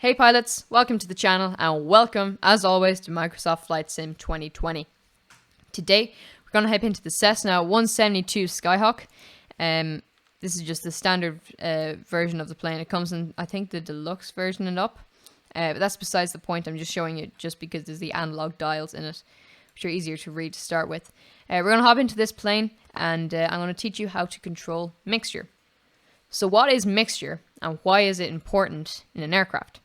Hey pilots, welcome to the channel and welcome, as always, to Microsoft Flight Sim 2020. Today, we're going to hop into the Cessna 172 Skyhawk. This is just the standard version of the plane. It comes in, I think, the deluxe version and up. But that's besides the point. I'm just showing you just because there's the analog dials in it, which are easier to read to start with. We're going to hop into this plane and I'm going to teach you how to control mixture. So what is mixture and why is it important in an aircraft?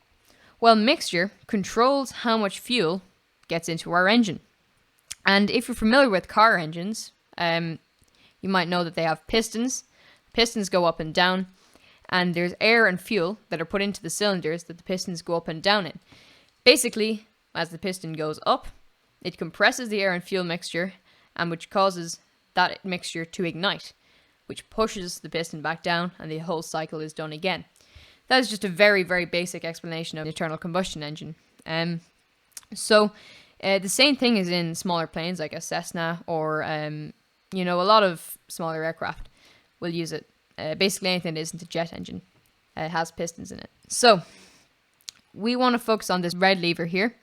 Well, mixture controls how much fuel gets into our engine. And if you're familiar with car engines, you might know that they have pistons. Pistons go up and down, and there's air and fuel that are put into the cylinders that the pistons go up and down in. Basically, as the piston goes up, it compresses the air and fuel mixture, and which causes that mixture to ignite, which pushes the piston back down, and the whole cycle is done again. That is just a very, very basic explanation of the internal combustion engine. The same thing is in smaller planes like a Cessna or, a lot of smaller aircraft will use it. Basically anything that isn't a jet engine has pistons in it. So we want to focus on this red lever here.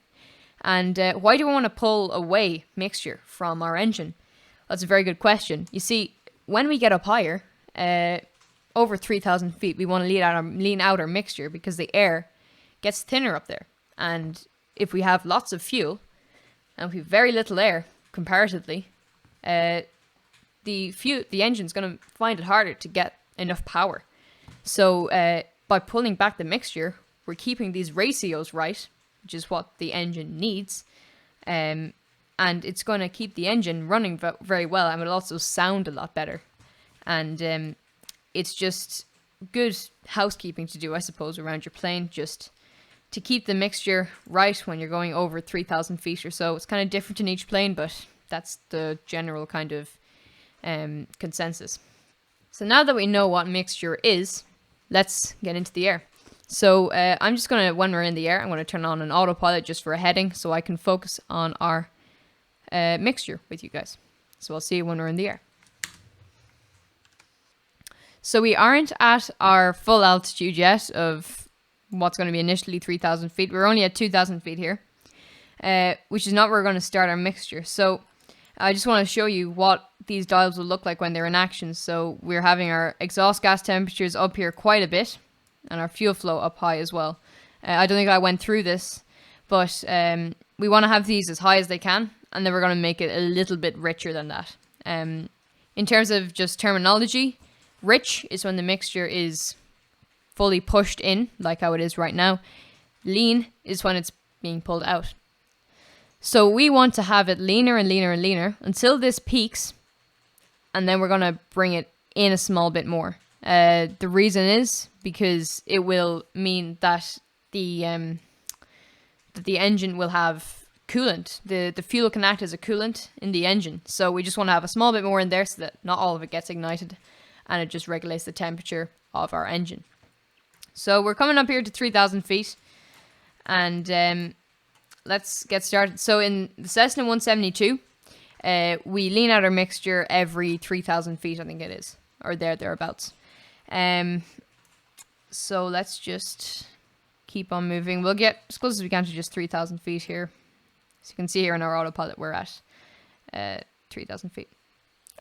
And why do we want to pull away mixture from our engine? That's a very good question. You see, when we get up higher, over 3,000 feet, we want to lean out our mixture because the air gets thinner up there. And if we have lots of fuel and we have very little air comparatively, the engine's going to find it harder to get enough power. So by pulling back the mixture, we're keeping these ratios right, which is what the engine needs. And it's going to keep the engine running very well, and it'll also sound a lot better. And it's just good housekeeping to do, I suppose, around your plane, just to keep the mixture right when you're going over 3,000 feet or so. It's kind of different in each plane, but that's the general kind of consensus. So now that we know what mixture is, let's get into the air. So I'm just going to, when we're in the air, I'm going to turn on an autopilot just for a heading so I can focus on our mixture with you guys. So I'll see you when we're in the air. So we aren't at our full altitude yet of what's going to be initially 3,000 feet. We're only at 2,000 feet here, which is not where we're going to start our mixture. So I just want to show you what these dials will look like when they're in action. So we're having our exhaust gas temperatures up here quite a bit and our fuel flow up high as well. I don't think I went through this, but we want to have these as high as they can, and then we're going to make it a little bit richer than that. In terms of just terminology, rich is when the mixture is fully pushed in, like how it is right now. Lean is when it's being pulled out. So we want to have it leaner and leaner and leaner until this peaks, and then we're going to bring it in a small bit more. The reason is because it will mean that the engine will have coolant. The fuel can act as a coolant in the engine. So we just want to have a small bit more in there so that not all of it gets ignited, and it just regulates the temperature of our engine. So we're coming up here to 3,000 feet, and let's get started. So in the Cessna 172, we lean out our mixture every 3,000 feet, I think it is, or thereabouts. So let's just keep on moving. We'll get as close as we can to just 3,000 feet here. So you can see here in our autopilot we're at 3,000 feet.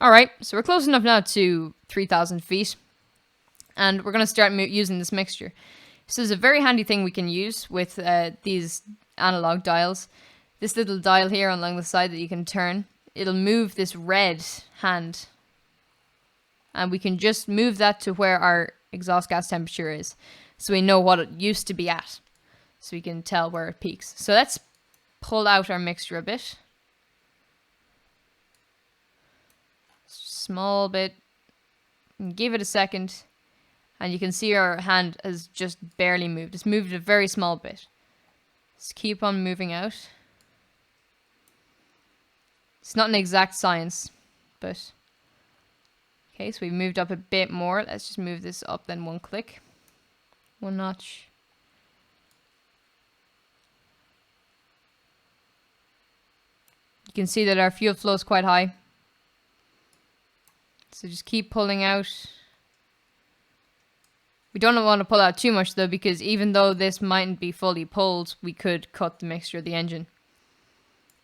Alright, so we're close enough now to 3,000 feet, and we're going to start using this mixture. This is a very handy thing we can use with these analog dials. This little dial here along the side that you can turn, it'll move this red hand, and we can just move that to where our exhaust gas temperature is, so we know what it used to be at, so we can tell where it peaks. So let's pull out our mixture a bit. Small bit, and give it a second, and you can see our hand has just barely moved. It's moved a very small bit. Just keep on moving out. It's not an exact science, but okay, so we've moved up a bit more. Let's just move this up then one click, one notch. You can see that our fuel flow is quite high. So just keep pulling out. We don't want to pull out too much though, because even though this mightn't be fully pulled, we could cut the mixture of the engine.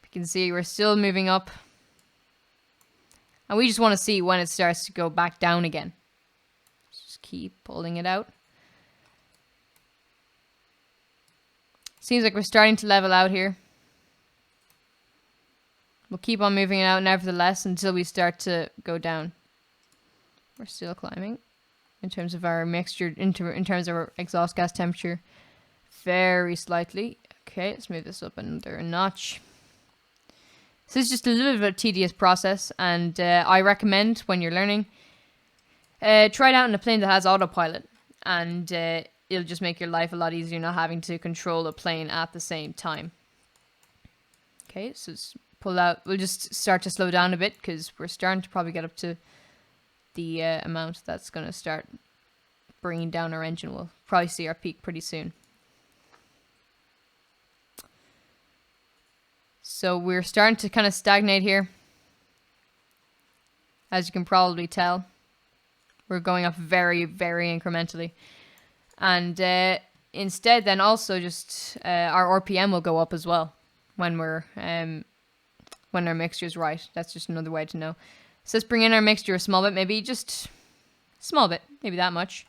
You can see we're still moving up. And we just want to see when it starts to go back down again. Just keep pulling it out. Seems like we're starting to level out here. We'll keep on moving it out nevertheless until we start to go down. We're still climbing in terms of our mixture, in terms of our exhaust gas temperature, very slightly. Okay, let's move this up another notch. So it's just a little bit of a tedious process, and I recommend when you're learning, try it out in a plane that has autopilot, and it'll just make your life a lot easier not having to control a plane at the same time. Okay, so let's pull out. We'll just start to slow down a bit because we're starting to probably get up to the amount that's going to start bringing down our engine. We'll probably see our peak pretty soon. So we're starting to kind of stagnate here. As you can probably tell, we're going up very, very incrementally. And instead then also just our RPM will go up as well when we're when our mixture is right. That's just another way to know. So let's bring in our mixture a small bit, maybe just a small bit, maybe that much.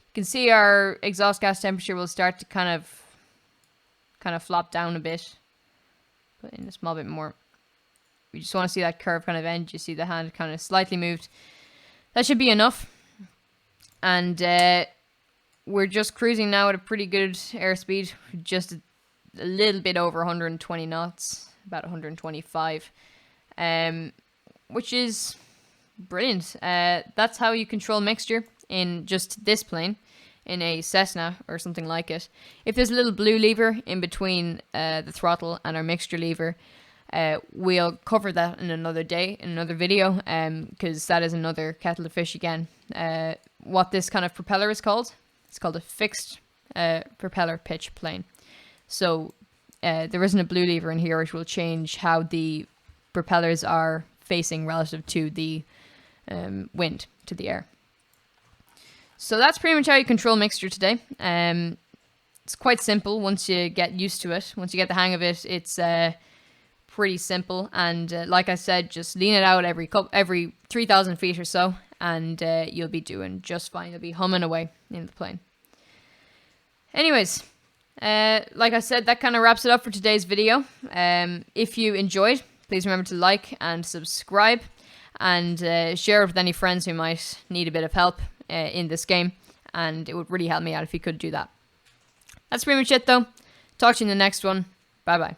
You can see our exhaust gas temperature will start to kind of flop down a bit. Put in a small bit more. We just want to see that curve kind of end. You see the hand kind of slightly moved. That should be enough. And we're just cruising now at a pretty good airspeed, just a little bit over 120 knots, about 125, which is brilliant. That's how you control mixture in just this plane, in a Cessna or something like it. If there's a little blue lever in between the throttle and our mixture lever, we'll cover that in another day, in another video, because that is another kettle of fish again. What this kind of propeller is called, it's called a fixed propeller pitch plane. So there isn't a blue lever in here which will change how the propellers are facing relative to the wind, to the air. So that's pretty much how you control mixture today. It's quite simple once you get used to it. Once you get the hang of it, it's pretty simple. And like I said, just lean it out every 3,000 feet or so, and you'll be doing just fine. You'll be humming away in the plane. Anyways, like I said, that kind of wraps it up for today's video. If you enjoyed, please remember to like and subscribe, and share it with any friends who might need a bit of help in this game, and it would really help me out if you could do that. That's pretty much it though. Talk to you in the next one. Bye bye.